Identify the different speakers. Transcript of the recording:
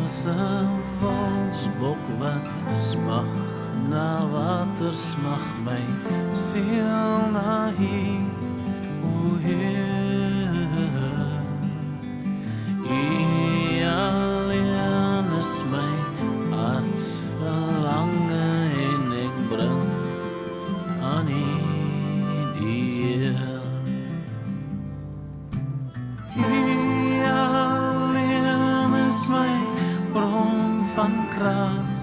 Speaker 1: se volksbok wat smag na water, smag my siel na hier, o Heer. U alleen is my harts verlange en ek bring aan U die eer. U alleen is my bron van krag